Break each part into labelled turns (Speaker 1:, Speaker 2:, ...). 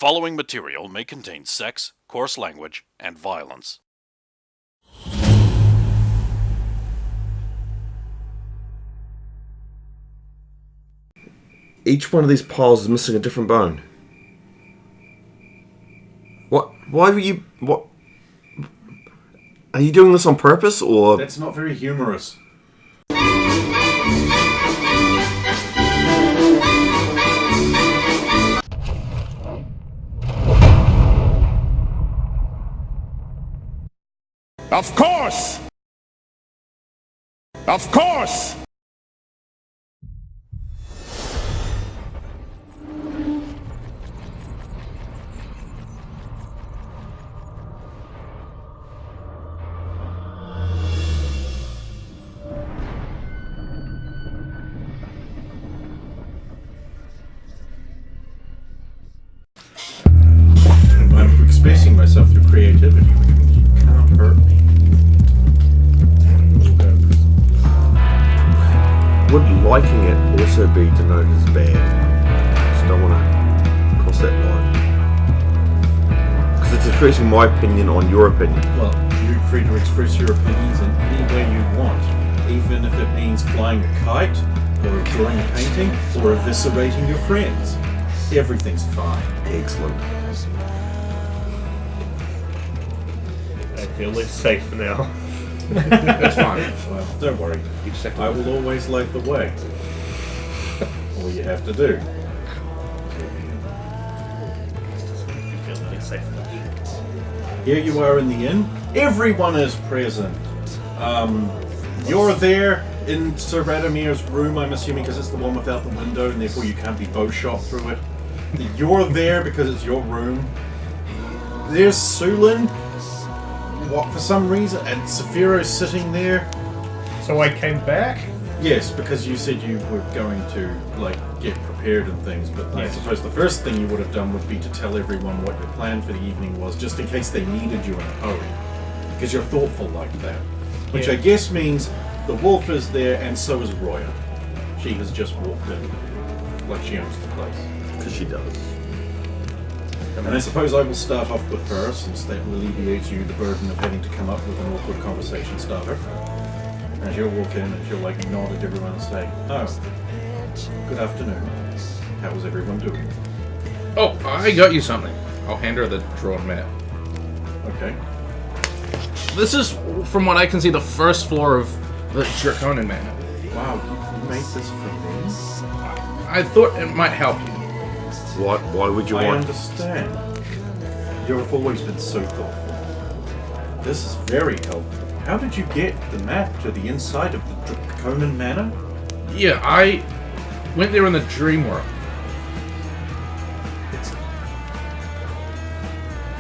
Speaker 1: following material may contain sex, coarse language, and violence.
Speaker 2: Each one of these piles is missing a different bone. What? Why were you... What? Are you doing this on purpose, or...?
Speaker 3: That's not very humorous.
Speaker 4: Of course! Of course!
Speaker 3: I'm expressing myself through creativity, which means you can't hurt me.
Speaker 2: Would liking it also be denoted as bad? I just don't want to cross that line. Because it's expressing my opinion on your opinion.
Speaker 3: Well, you're free to express your opinions in any way you want, even if it means flying a kite, or drawing a painting, or eviscerating your friends. Everything's fine.
Speaker 2: Excellent.
Speaker 5: I feel less safe now.
Speaker 4: That's fine.
Speaker 3: Well, don't worry. I will always light the way. All you have to do.
Speaker 5: You feel really safe now.
Speaker 3: Here you are in the inn. Everyone is present. You're there in Sir Radamir's room, I'm assuming, because it's the one without the window, and therefore you can't be bow shot through it. You're there because it's your room. There's Sulin. What, for some reason, and Sephiro's sitting there.
Speaker 6: So I came back?
Speaker 3: Yes, because you said you were going to, like, get prepared and things, but I suppose the first thing you would have done would be to tell everyone what your plan for the evening was, just in case they needed you in a hurry. Because you're thoughtful like that. Which I guess means the wolf is there, and so is Roya. She has just walked in, like she owns the place.
Speaker 2: Because she does.
Speaker 3: And I suppose I will start off with her, since that alleviates you the burden of having to come up with an awkward conversation starter. And she'll walk in and she'll like nod at everyone and say, "Oh, good afternoon. How was everyone doing?"
Speaker 4: Oh, I got you something. I'll hand her the drawn map.
Speaker 3: Okay.
Speaker 4: This is, from what I can see, the first floor of the Draconin Manor.
Speaker 3: Wow, you made this for me?
Speaker 4: I thought it might help you.
Speaker 2: Why would you
Speaker 3: I
Speaker 2: want...
Speaker 3: understand. You've always been so thoughtful. This is very helpful. How did you get the map to the inside of the Draconin Manor?
Speaker 4: Yeah, I went there in the dream world.
Speaker 3: It's...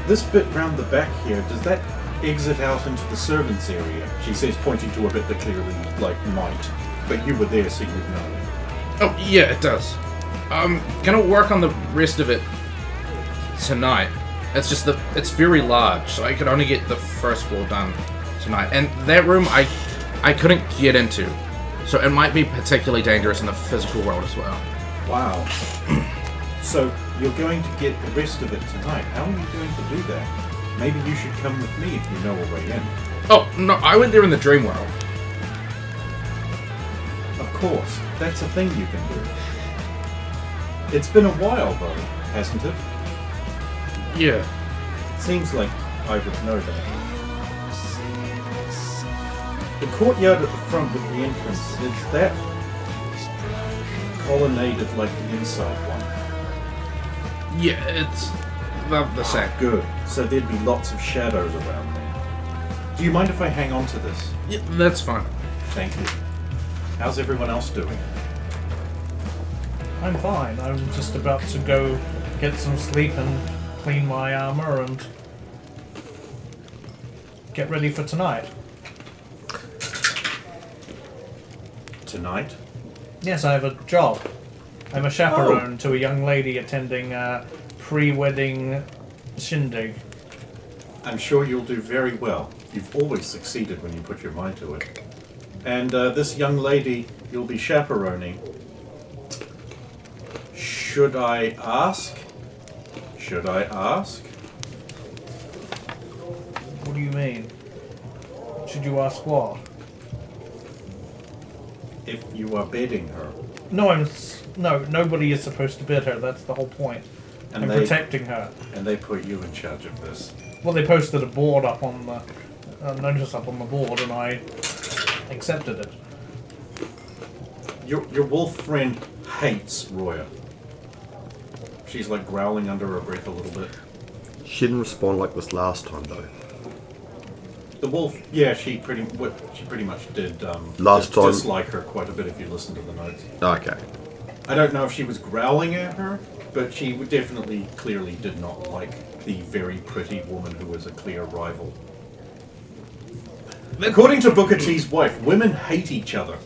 Speaker 3: This bit round the back here, does that exit out into the servants' area? She says, pointing to a bit that clearly, like, might. But you were there, so you'd know.
Speaker 4: Oh, yeah, it does. I'm gonna work on the rest of it tonight. It's just that it's very large, so I could only get the first floor done tonight. And that room I couldn't get into, so it might be particularly dangerous in the physical world as well.
Speaker 3: Wow. So, you're going to get the rest of it tonight. How are you going to do that? Maybe you should come with me if you know a way in.
Speaker 4: Oh, no, I went there in the dream world.
Speaker 3: Of course, that's a thing you can do. It's been a while, though, hasn't it?
Speaker 4: Yeah.
Speaker 3: Seems like I would know that. The courtyard at the front with the entrance, is that colonnaded like the inside one?
Speaker 4: Yeah, it's about the same.
Speaker 3: Good. So there'd be lots of shadows around there. Do you mind if I hang on to this?
Speaker 4: Yeah, that's fine.
Speaker 3: Thank you. How's everyone else doing?
Speaker 6: I'm fine. I'm just about to go get some sleep and clean my armor and get ready for tonight.
Speaker 3: Tonight?
Speaker 6: Yes, I have a job. I'm a chaperone to a young lady attending a pre-wedding shindig.
Speaker 3: I'm sure you'll do very well. You've always succeeded when you put your mind to it. And this young lady you'll be chaperoning, should I ask? Should I ask?
Speaker 6: What do you mean? Should you ask what?
Speaker 3: If you are bidding her.
Speaker 6: No, nobody is supposed to bid her. That's the whole point.
Speaker 3: And
Speaker 6: I'm
Speaker 3: they-
Speaker 6: protecting her.
Speaker 3: And they put you in charge of this.
Speaker 6: Well, they posted a board up on the notice up on the board, and I accepted it.
Speaker 3: Your wolf friend hates Roya. She's like growling under her breath a little bit.
Speaker 2: She didn't respond like this last time, though.
Speaker 3: The wolf, yeah, she pretty much did
Speaker 2: Last time-
Speaker 3: dislike her quite a bit if you listen to the notes.
Speaker 2: Okay.
Speaker 3: I don't know if she was growling at her, but she definitely, clearly did not like the very pretty woman who was a clear rival. According to Booker T's wife, women hate each other.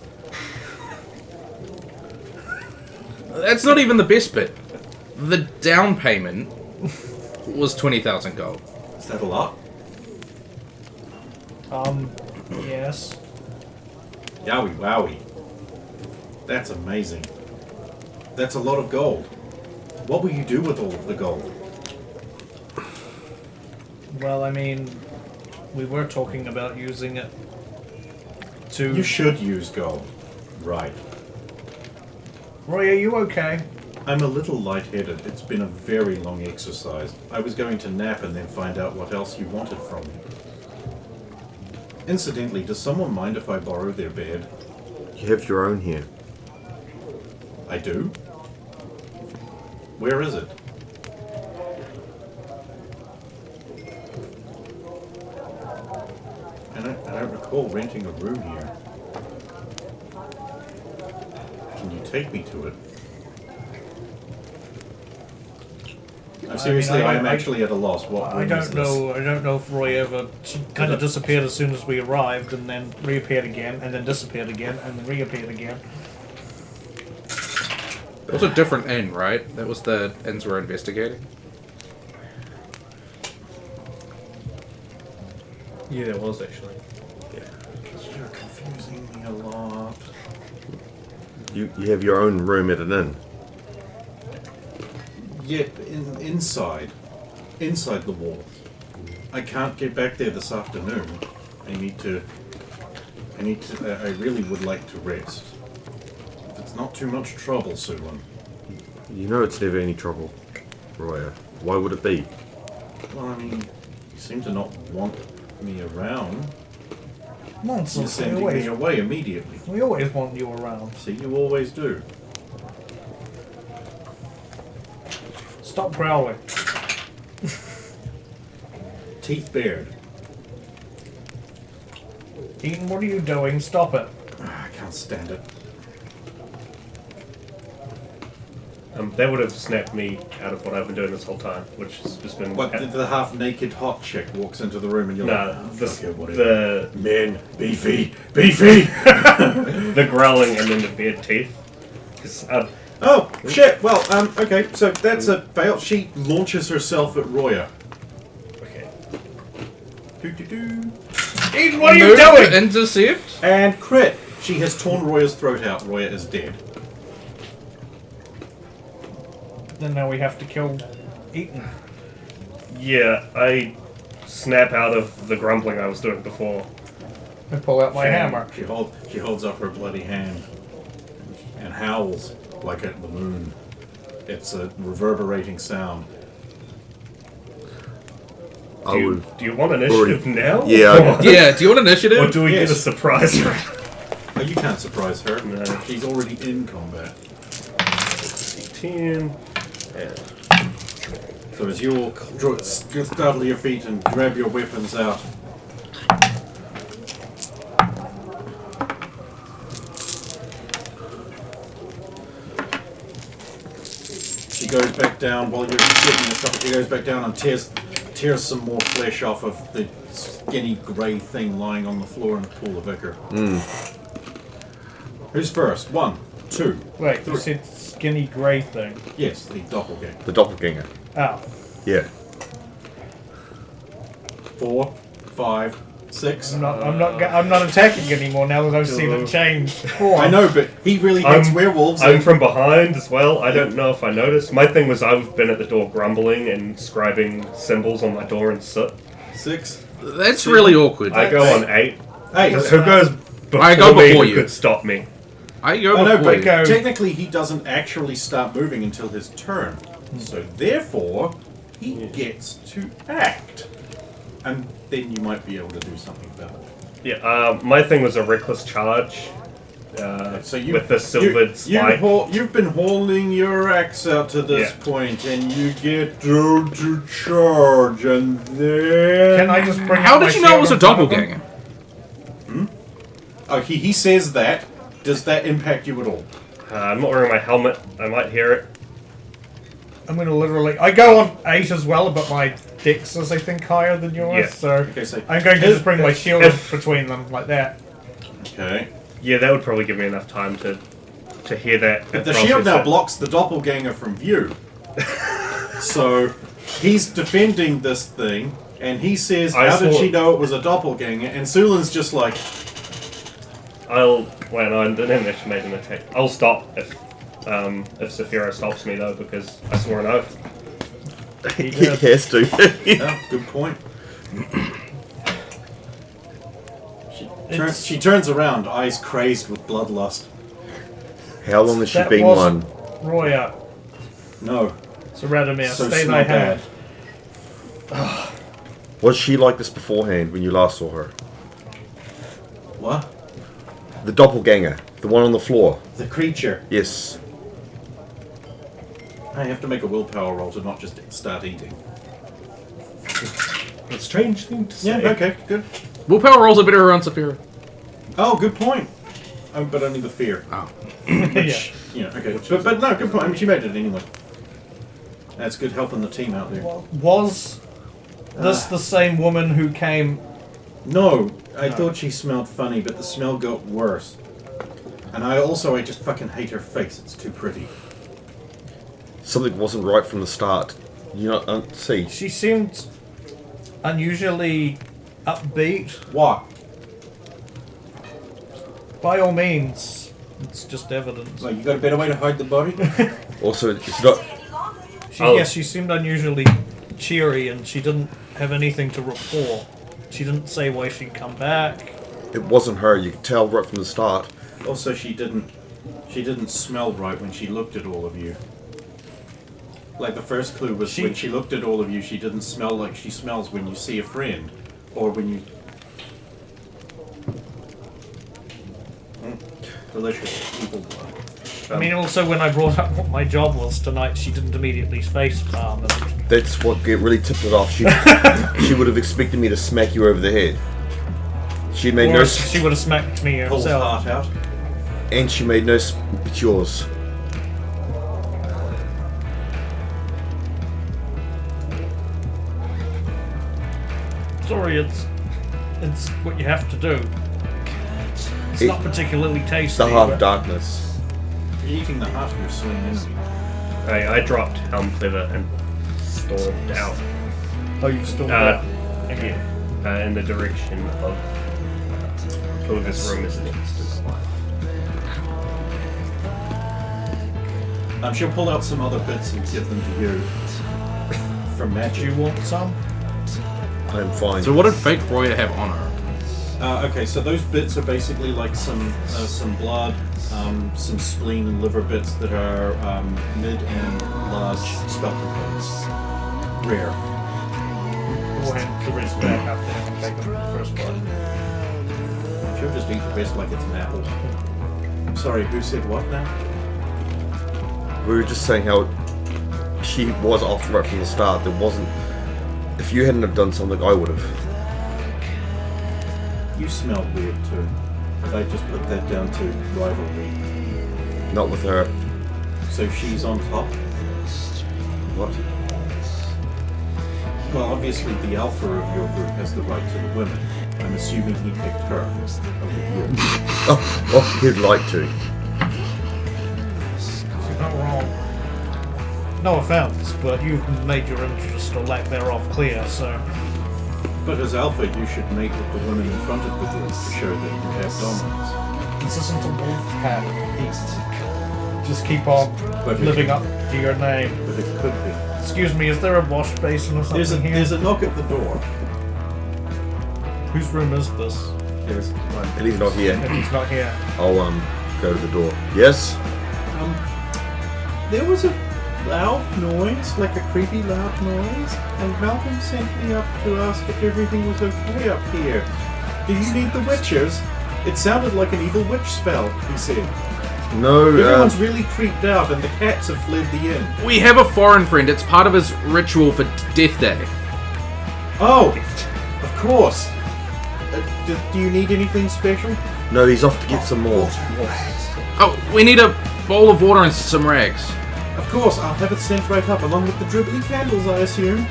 Speaker 4: That's not even the best bit. The down payment was 20,000 gold.
Speaker 3: Is that a lot?
Speaker 6: Yes.
Speaker 3: Yowie wowie. That's amazing. That's a lot of gold. What will you do with all of the gold?
Speaker 6: Well, I mean, we were talking about using it to...
Speaker 3: You should use gold. Right.
Speaker 6: Roy, are you okay?
Speaker 3: I'm a little lightheaded. It's been a very long exercise. I was going to nap and then find out what else you wanted from me. Incidentally, does someone mind if I borrow their bed?
Speaker 2: You have your own here.
Speaker 3: I do? Where is it? I don't recall renting a room here. Can you take me to it? Seriously, I am actually at a loss. What
Speaker 6: I
Speaker 3: room is
Speaker 6: don't
Speaker 3: this?
Speaker 6: know. I don't know if Roy ever kind of disappeared as soon as we arrived, and then reappeared again, and then disappeared again, and then reappeared again.
Speaker 4: It was a different inn, right? That was the inns we're investigating.
Speaker 5: Yeah, there was actually.
Speaker 3: You're confusing me a lot.
Speaker 2: You have your own room at an inn.
Speaker 3: Yeah, inside the wall. I can't get back there this afternoon. I really would like to rest. If it's not too much trouble, Sulan.
Speaker 2: You know it's never any trouble, Roya. Why would it be?
Speaker 3: Well, I mean, you seem to not want me around. You're
Speaker 6: Nonsense.
Speaker 3: sending me away immediately.
Speaker 6: We always want you around.
Speaker 3: See, you always do.
Speaker 6: Stop growling.
Speaker 3: Teeth bared.
Speaker 6: Eaton, what are you doing? Stop it.
Speaker 3: I can't stand it.
Speaker 5: That would have snapped me out of what I've been doing this whole time, which has just been...
Speaker 3: What, the half-naked hot chick walks into the room and you're
Speaker 5: No,
Speaker 3: like, oh, fuck it, whatever.
Speaker 5: the
Speaker 3: Men, beefy, beefy!
Speaker 5: the growling and then the bared teeth. 'Cause,
Speaker 3: Oh, shit. Well, okay, so that's a fail. She launches herself at Roya.
Speaker 5: okay.
Speaker 3: Doo-doo-doo.
Speaker 6: Eaton, what are you
Speaker 4: Move
Speaker 6: doing?
Speaker 4: to intercept?
Speaker 3: And crit. She has torn Roya's throat out. Roya is dead.
Speaker 6: Then now we have to kill Eaton.
Speaker 5: Yeah, I snap out of the grumbling I was doing before.
Speaker 6: And pull out my hammer.
Speaker 3: She holds up her bloody hand and howls like at the moon. It's a reverberating sound.
Speaker 2: I would.
Speaker 5: Do you want initiative now?
Speaker 2: Yeah.
Speaker 4: Yeah, do you want initiative?
Speaker 5: Or do we
Speaker 3: Yes.
Speaker 5: get a surprise?
Speaker 3: Oh, you can't surprise her.
Speaker 5: No.
Speaker 3: She's already in combat.
Speaker 5: 10. And
Speaker 3: So as you all startle to your feet and grab your weapons out, she goes back down while you're getting the stuff. She goes back down and tears some more flesh off of the skinny grey thing lying on the floor in a pool of ichor. Who's first? 1, 2.
Speaker 6: Wait, you
Speaker 3: 3.
Speaker 6: said skinny grey thing.
Speaker 3: Yes, the doppelganger.
Speaker 2: The doppelganger.
Speaker 6: Oh.
Speaker 2: Yeah.
Speaker 3: 4, 5, 6.
Speaker 6: I'm not attacking anymore now that I've seen it change. 4.
Speaker 3: I know, but he really hates werewolves.
Speaker 5: I'm
Speaker 3: and-
Speaker 5: from behind as well. I don't know if I noticed. My thing was I've been at the door grumbling and scribing symbols on my door in soot.
Speaker 3: 6.
Speaker 4: That's really awkward.
Speaker 5: I go on 8.
Speaker 3: Hey,
Speaker 5: Who goes before
Speaker 4: I go
Speaker 5: me
Speaker 4: before
Speaker 5: who
Speaker 4: you.
Speaker 5: could stop me?
Speaker 4: I go
Speaker 3: I know,
Speaker 4: before
Speaker 3: but
Speaker 4: you.
Speaker 6: go.
Speaker 3: technically he doesn't actually start moving until his turn. So therefore, he gets to act. And then you might be able to do something about it.
Speaker 5: Yeah, my thing was a reckless charge.
Speaker 3: So you,
Speaker 5: with the silvered spike.
Speaker 3: You've been holding your axe out to this
Speaker 5: Yeah.
Speaker 3: point, and you get to charge, and then...
Speaker 6: Can I just bring
Speaker 4: How
Speaker 6: up my
Speaker 4: did you know it was a
Speaker 6: shield in front of him?
Speaker 4: doppelganger?
Speaker 3: Oh, he says that. Does that impact you at all?
Speaker 5: I'm not wearing my helmet. I might hear it.
Speaker 6: I'm going to literally... I go on 8 as well, but my dex is, I think, higher than yours,
Speaker 5: Yeah.
Speaker 6: so...
Speaker 3: Okay, so
Speaker 6: I'm going to just bring my shield
Speaker 5: if-
Speaker 6: between them, like that.
Speaker 3: Okay.
Speaker 5: Yeah, that would probably give me enough time to hear that.
Speaker 3: But the shield now blocks the doppelganger from view. So he's defending this thing, and he says,
Speaker 5: I
Speaker 3: "How did
Speaker 5: saw-
Speaker 3: she know it was a doppelganger?" And Sulan's just like,
Speaker 5: Well, no, I didn't actually make an attack. I'll stop if Saphira stops me though, because I swore an oath.
Speaker 2: He has to.
Speaker 3: "Oh, good point." She turns around, eyes crazed with bloodlust.
Speaker 2: How long has she
Speaker 6: That
Speaker 2: been
Speaker 6: wasn't
Speaker 2: one?
Speaker 6: Roya.
Speaker 3: No,
Speaker 6: So Radomir,
Speaker 3: so
Speaker 6: stay
Speaker 3: smell
Speaker 6: thy hand.
Speaker 3: bad.
Speaker 2: Was she like this beforehand when you last saw her?
Speaker 3: What?
Speaker 2: The doppelganger, the one on the floor.
Speaker 3: The creature.
Speaker 2: Yes.
Speaker 3: I have to make a willpower roll to not just start eating.
Speaker 5: A strange thing to say.
Speaker 3: Yeah. Okay. Good.
Speaker 4: Willpower rolls are better around Saphira.
Speaker 3: Oh, good point. But only the fear.
Speaker 4: Oh.
Speaker 3: Which, okay. But no, good point. I mean, she made it anyway. That's good helping the team out there.
Speaker 6: Was this the same woman who came...
Speaker 3: No, I thought she smelled funny, but the smell got worse. And I just fucking hate her face. It's too pretty.
Speaker 2: Something wasn't right from the start. You know, see.
Speaker 6: She seemed unusually upbeat.
Speaker 3: What?
Speaker 6: By all means, it's just evidence.
Speaker 3: Like, you got a better way to hide the body?
Speaker 2: Also, it's not.
Speaker 6: Yes, she seemed unusually cheery, and she didn't have anything to report. She didn't say why she'd come back.
Speaker 2: It wasn't her. You could tell right from the start.
Speaker 3: Also, she didn't smell right when she looked at all of you. Like, the first clue was when she looked at all of you, she didn't smell like she smells when you see a friend. Or when you... Delicious evil blood.
Speaker 6: I mean, also when I brought up what my job was tonight, she didn't immediately face palm.
Speaker 2: That's what really tipped it off. She would have expected me to smack you over the head. She made
Speaker 6: Or
Speaker 2: no.
Speaker 6: she would have smacked me
Speaker 3: Pulls
Speaker 6: herself.
Speaker 3: heart out.
Speaker 2: And she made no. It's yours.
Speaker 6: Sorry, it's what you have to do. It's not particularly tasty.
Speaker 2: The heart
Speaker 6: but-
Speaker 2: of darkness.
Speaker 3: You're eating the heart of your slain enemy.
Speaker 5: I dropped Helm Clever and stormed out.
Speaker 6: Oh, you've still
Speaker 5: Uh,
Speaker 6: got
Speaker 5: in the direction of who this room is next to.
Speaker 3: She'll pull out some other bits and give them to you. For
Speaker 6: Do
Speaker 3: magic.
Speaker 6: you want some?
Speaker 2: I'm fine.
Speaker 4: So what did fake Roya have on her?
Speaker 3: Okay, so those bits are basically like some blood, some spleen and liver bits that are mid and large spell components. Rare.
Speaker 6: Go ahead, the rest back up there and take the first blood.
Speaker 3: She'll just eat the rest like it's an apple. I'm sorry, who said what now?
Speaker 2: We were just saying how she was off right from the start. There wasn't. If you hadn't have done something, I would have.
Speaker 3: You smell weird too. But I just put that down to rivalry.
Speaker 2: Not with her.
Speaker 3: So she's on top?
Speaker 2: What?
Speaker 3: Well, obviously the alpha of your group has the right to the women. I'm assuming he picked her over you.
Speaker 2: Oh, he'd like to.
Speaker 6: You're not wrong. No offense, but you've made your interest or lack thereof clear, so...
Speaker 3: But as Alpha, you should mate with the women in front of the group to show that you have dominance.
Speaker 6: This isn't a wolf pack. Just keep on
Speaker 3: But it-
Speaker 6: living up to your name.
Speaker 3: But it could be.
Speaker 6: Excuse me, is there a wash basin or something here?
Speaker 3: There's a knock at the door.
Speaker 6: Whose room is this?
Speaker 3: There's one.
Speaker 2: And he's not here.
Speaker 6: If he's not here.
Speaker 2: I'll go to the door. Yes?
Speaker 3: There was a loud noise, like a creepy loud noise, and Malcolm sent me up to ask if everything was okay up here. Do you need the witches? It sounded like an evil witch spell, he said.
Speaker 2: No,
Speaker 3: Everyone's really creeped out and the cats have fled the inn.
Speaker 4: We have a foreign friend. It's part of his ritual for Death Day.
Speaker 3: Oh, of course. Do you need anything special?
Speaker 2: no, he's off to get some more.
Speaker 4: Oh, we need a bowl of water and some rags.
Speaker 3: Of course, I'll have it sent right up along with the dribbly candles, I assume.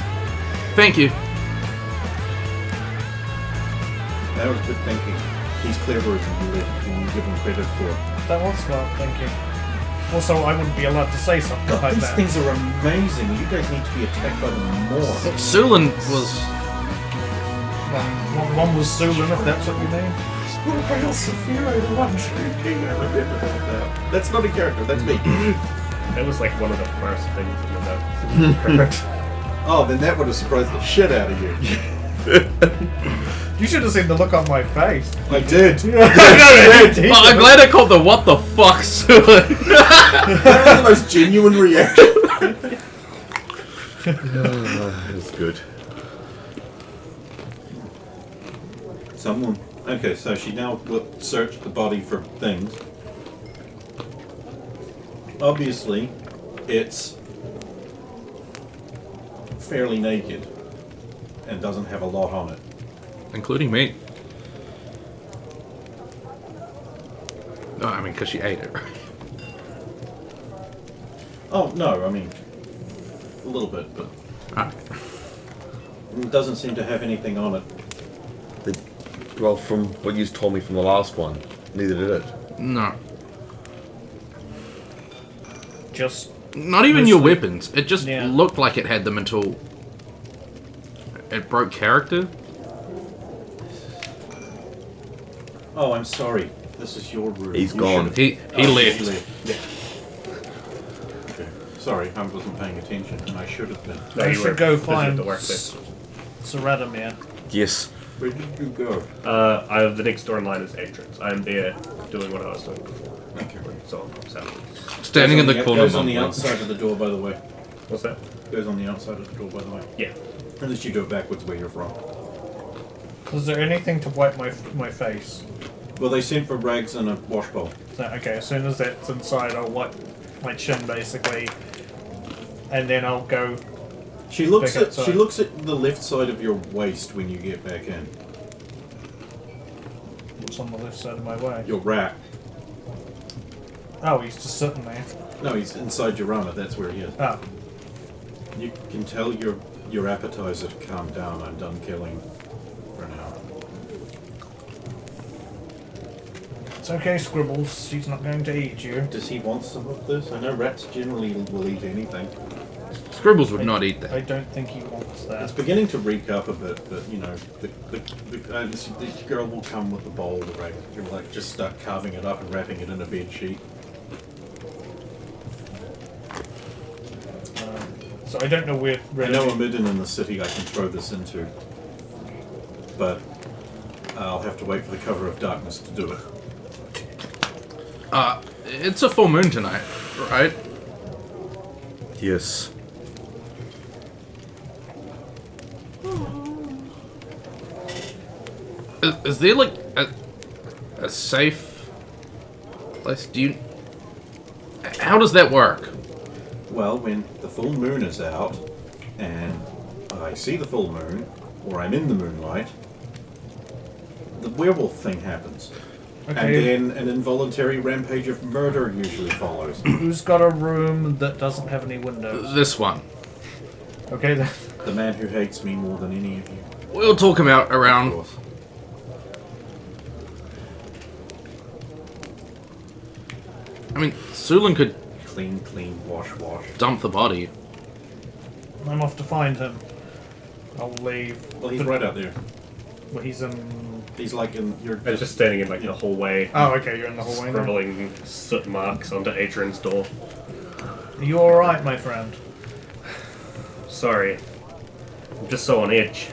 Speaker 4: Thank you.
Speaker 3: That was good thinking. He's cleverer than you give him credit for.
Speaker 6: That was smart thinking. Also, I wouldn't be allowed to say something like
Speaker 3: These
Speaker 6: that.
Speaker 3: things are amazing. You guys need to be attacked by them more.
Speaker 4: Sulin was...
Speaker 6: One was Sulin, if that's what you mean.
Speaker 3: Well, Saphira, the one true king, I remember that. That's not a character, that's me.
Speaker 5: That was like one of the first things in the notes.
Speaker 3: Oh, then that would have surprised the shit out of you.
Speaker 6: You should have seen the look on my face.
Speaker 3: I did.
Speaker 4: Oh, I'm glad I called the what the fuck Sulin.
Speaker 3: That was the most genuine reaction.
Speaker 2: That's good.
Speaker 3: Someone. Okay, so she now searched the body for things. Obviously, it's fairly naked and doesn't have a lot on it.
Speaker 4: Including me. Oh, I mean, because she ate it.
Speaker 3: Oh, no, I mean, a little bit, but
Speaker 4: Alright.
Speaker 3: it doesn't seem to have anything on it.
Speaker 2: Well, from what you told me from the last one, neither did it.
Speaker 4: No.
Speaker 6: Just
Speaker 4: Not even your weapons. It just
Speaker 6: Yeah.
Speaker 4: looked like it had them until it broke character.
Speaker 3: Oh, I'm sorry. This is your room.
Speaker 2: He's
Speaker 3: You
Speaker 2: gone.
Speaker 3: should've-
Speaker 4: He
Speaker 3: Oh,
Speaker 4: left.
Speaker 3: Yeah. Okay. Sorry, I wasn't paying attention, and I should have been.
Speaker 5: No,
Speaker 6: I
Speaker 5: you
Speaker 6: should
Speaker 5: were
Speaker 6: go
Speaker 5: busy
Speaker 6: find
Speaker 5: at the workplace.
Speaker 6: Saradomir.
Speaker 2: Yes.
Speaker 3: Where did you go?
Speaker 5: The next door in line is entrance. I am there doing what I was doing before.
Speaker 3: Okay.
Speaker 5: So,
Speaker 4: Standing in the corner.
Speaker 3: Goes on the
Speaker 4: mumbling.
Speaker 3: outside of the door, by the way.
Speaker 5: what's that?
Speaker 3: Goes on the outside of the door, by the way.
Speaker 5: Yeah.
Speaker 3: Unless you go backwards where you're from.
Speaker 6: Is there anything to wipe my face?
Speaker 3: Well, they sent for rags and a wash bowl.
Speaker 6: So, okay, as soon as that's inside, I'll wipe my chin basically, and then I'll go.
Speaker 3: She looks
Speaker 6: Back
Speaker 3: at
Speaker 6: outside.
Speaker 3: she looks at the left side of your waist when you get back in.
Speaker 6: What's on the left side of my way?
Speaker 3: Your rat.
Speaker 6: Oh, he's just sitting there.
Speaker 3: No, he's inside your armor. That's where he is.
Speaker 6: Oh,
Speaker 3: You can tell your appetizer to calm down. I'm done killing for now.
Speaker 6: it's okay, Scribbles. She's not going to eat you.
Speaker 3: Does he want some of this? I know rats generally will eat anything.
Speaker 4: Scribbles would not eat
Speaker 6: I
Speaker 4: that.
Speaker 6: don't think he wants that.
Speaker 3: It's beginning to reek up a bit, but you know, the girl will come with the bowl, the rag. You'll like just start carving it up and wrapping it in a bed sheet.
Speaker 6: So I don't know where.
Speaker 3: I know a midden in the city I can throw this into, but I'll have to wait for the cover of darkness to do it.
Speaker 4: It's a full moon tonight, right?
Speaker 2: Yes.
Speaker 4: Is there like a safe place? Do you? How does that work?
Speaker 3: Well, when the full moon is out, and I see the full moon, or I'm in the moonlight, the werewolf thing happens.
Speaker 6: Okay.
Speaker 3: And then an involuntary rampage of murder usually follows.
Speaker 6: Who's got a room that doesn't have any windows?
Speaker 4: This one.
Speaker 6: Okay, then.
Speaker 3: The man who hates me more than any of you.
Speaker 4: We'll talk him out
Speaker 3: Of
Speaker 4: around.
Speaker 3: course.
Speaker 4: I mean, Sulin could
Speaker 3: Clean, clean, wash, wash.
Speaker 4: dump the body.
Speaker 6: I'm off to find him. I'll leave.
Speaker 3: Well, he's right out there.
Speaker 6: Well, he's in.
Speaker 3: He's like in. You're
Speaker 5: I was just standing in like the hallway,
Speaker 6: Oh, okay, you're in the hallway now.
Speaker 5: scribbling soot marks onto Adrian's door.
Speaker 6: Are you alright, my friend?
Speaker 5: Sorry, I'm just so on edge.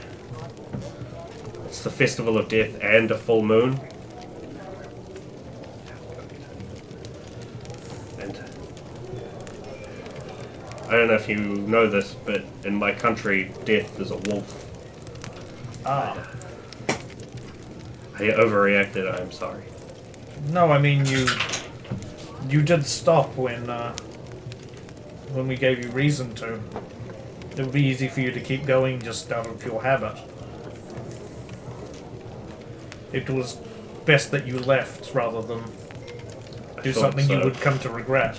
Speaker 5: It's the Festival of Death and a full moon. And I don't know if you know this, but in my country, death is a wolf.
Speaker 6: Ah.
Speaker 5: I overreacted, I'm sorry.
Speaker 6: No, I mean you did stop when we gave you reason to. It would be easy for you to keep going just out of pure habit. It was best that you left rather than
Speaker 5: I
Speaker 6: do
Speaker 5: thought
Speaker 6: something you
Speaker 5: so.
Speaker 6: would come to regret.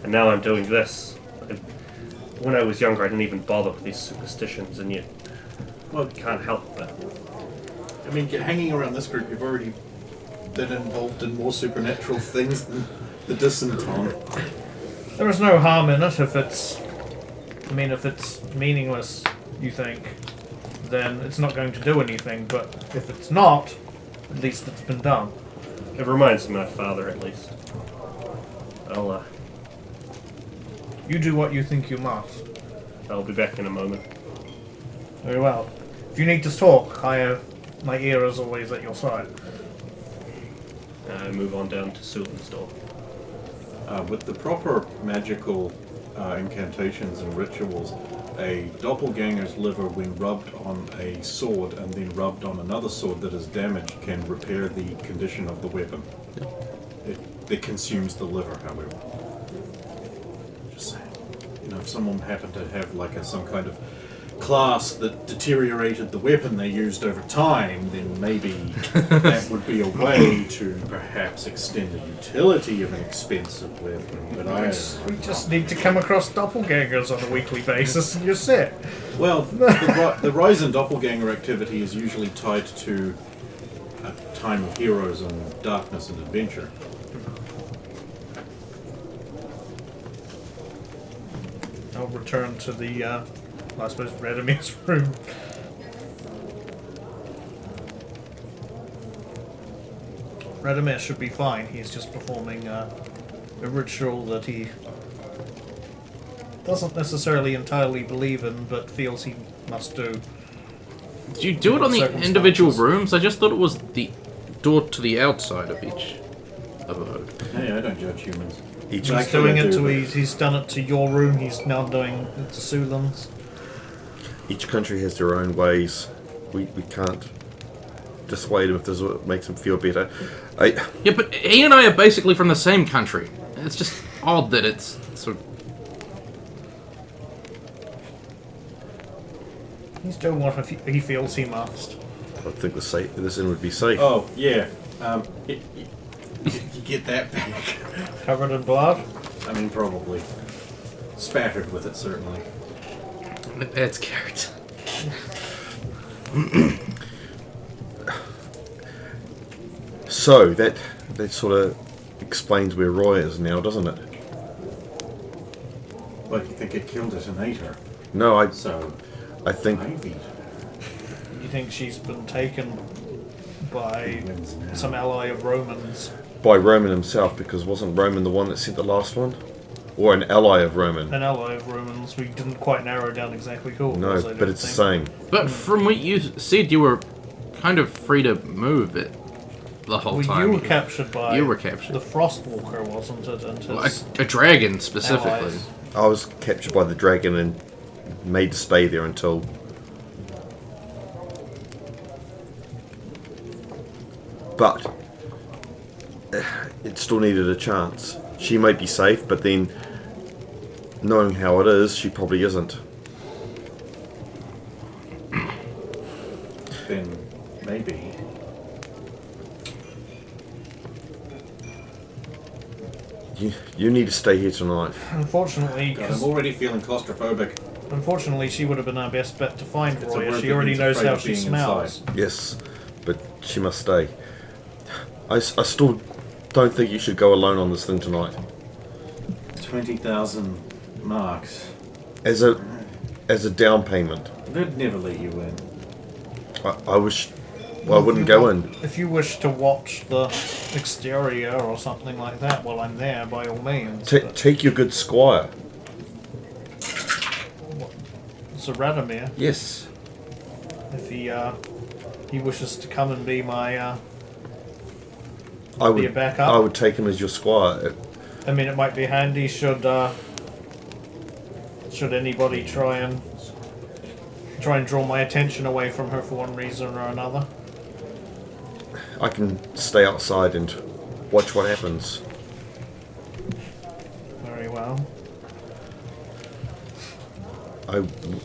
Speaker 5: And now I'm doing this. When I was younger, I didn't even bother with these superstitions, and yet, well, can't help but.
Speaker 3: I mean, hanging around this group, you've already been involved in more supernatural things than the Dysenton.
Speaker 6: There is no harm in it if it's. I mean, if it's meaningless, you think, then it's not going to do anything. But if it's not, at least it's been done.
Speaker 5: It reminds me of my father, at least. I'll
Speaker 6: You do what you think you must.
Speaker 5: be back in a moment.
Speaker 6: Very well. If you need to talk, my ear is always at your side.
Speaker 5: I move on down to Sulan's door.
Speaker 3: With the proper magical incantations and rituals, a doppelganger's liver, when rubbed on a sword and then rubbed on another sword that is damaged, can repair the condition of the weapon. It consumes the liver, however. Just saying. You know, if someone happened to have like some kind of class that deteriorated the weapon they used over time, then maybe that would be a way to perhaps extend the utility of an expensive weapon. But
Speaker 6: We just need to come across doppelgangers on a weekly basis and you're set.
Speaker 3: well, the rise in doppelganger activity is usually tied to a time of heroes and darkness and adventure.
Speaker 6: I'll return to the, I suppose, Radimir's room. Radimir should be fine. He's just performing a ritual that he doesn't necessarily entirely believe in, but feels he must do.
Speaker 4: Do you do it on the
Speaker 6: Circumstances.
Speaker 4: individual rooms? I just thought it was the door to the outside of each abode.
Speaker 3: Hey, I don't judge humans.
Speaker 2: Each
Speaker 6: He's
Speaker 3: Actually,
Speaker 6: doing
Speaker 3: I
Speaker 6: it
Speaker 3: do,
Speaker 6: to
Speaker 3: but-
Speaker 6: he's done it to your room. He's now doing it to Sulan's.
Speaker 2: Each country has their own ways. We can't dissuade them if this is what makes them feel better.
Speaker 4: Yeah, but he and I are basically from the same country. It's just odd that it's sort of...
Speaker 6: He's doing what he feels he must.
Speaker 2: I think this inn would be safe.
Speaker 3: Oh, yeah. You get that back.
Speaker 6: Covered in blood.
Speaker 3: I mean, probably. Spattered with it, certainly.
Speaker 4: That's character.
Speaker 2: So that sort of explains where Roy is now, doesn't it?
Speaker 3: But you think it killed it and ate her.
Speaker 2: No,
Speaker 3: So,
Speaker 2: I think
Speaker 3: maybe.
Speaker 6: You think she's been taken by
Speaker 3: Wins now.
Speaker 6: some ally of Romans?
Speaker 2: by Roman himself, because wasn't Roman the one that sent the last one? Or an ally of Roman?
Speaker 6: An ally of Romans. We didn't quite narrow down exactly who it
Speaker 2: No,
Speaker 6: was. I
Speaker 2: but
Speaker 6: don't
Speaker 2: it's the
Speaker 6: think.
Speaker 2: same.
Speaker 4: But from what you said, you were kind of free to move it the whole
Speaker 6: Well,
Speaker 4: time.
Speaker 6: you were captured by
Speaker 4: You were captured.
Speaker 6: the Frostwalker, wasn't it? And
Speaker 4: Well,
Speaker 6: his
Speaker 4: a dragon, specifically.
Speaker 6: allies.
Speaker 2: I was captured by the dragon and made to stay there until... But it still needed a chance. She might be safe, but then knowing how it is, she probably isn't.
Speaker 3: Then maybe.
Speaker 2: You need to stay here tonight.
Speaker 6: Unfortunately,
Speaker 3: God,
Speaker 6: 'cause-
Speaker 3: I'm already feeling claustrophobic.
Speaker 6: unfortunately, she would have been our best bet to find
Speaker 3: It's a
Speaker 6: Roy.
Speaker 3: word
Speaker 6: She
Speaker 3: that
Speaker 6: already
Speaker 3: means
Speaker 6: knows
Speaker 3: afraid
Speaker 6: how
Speaker 3: of
Speaker 6: she
Speaker 3: being
Speaker 6: smells.
Speaker 3: inside.
Speaker 2: Yes, but she must stay. I still don't think you should go alone on this thing tonight.
Speaker 3: 20,000 marks.
Speaker 2: As a as a down payment.
Speaker 3: They'd never let you in.
Speaker 2: I wish. Well, I wouldn't go in.
Speaker 6: If you wish to watch the exterior or something like that while I'm there, by all means.
Speaker 2: Take your good squire.
Speaker 6: Sir Radomir,
Speaker 2: Yes.
Speaker 6: if he wishes to come and be my
Speaker 2: I
Speaker 6: be a
Speaker 2: would.
Speaker 6: backup.
Speaker 2: I would take him as your squire.
Speaker 6: I mean, it might be handy should anybody try and draw my attention away from her for one reason or another.
Speaker 2: I can stay outside and watch what happens.
Speaker 6: Very well.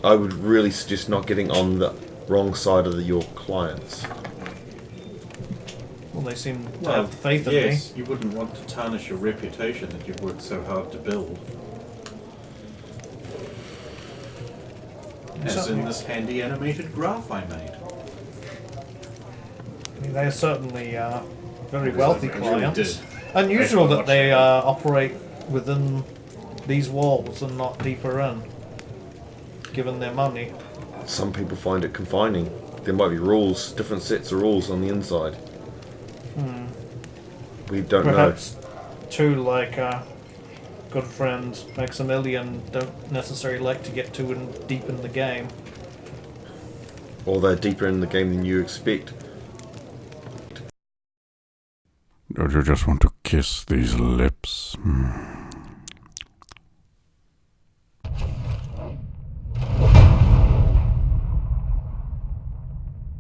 Speaker 2: I would really suggest not getting on the wrong side of your clients.
Speaker 6: Well, they seem to have faith in
Speaker 3: yes, you wouldn't want to tarnish your reputation that you've worked so hard to build. As in this handy animated graph I made.
Speaker 6: I mean, they are certainly very
Speaker 3: Because
Speaker 6: wealthy
Speaker 3: I really
Speaker 6: clients.
Speaker 3: did.
Speaker 6: Unusual
Speaker 3: I
Speaker 6: that they
Speaker 3: watched
Speaker 6: operate within these walls and not deeper in, given their money.
Speaker 2: Some people find it confining. There might be rules, different sets of rules on the inside. We don't
Speaker 6: Perhaps, too, like good friend Maximilian don't necessarily like to get too deep in the game.
Speaker 2: know. Or they're deeper in the game than you expect.
Speaker 7: Don't you just want to kiss these lips?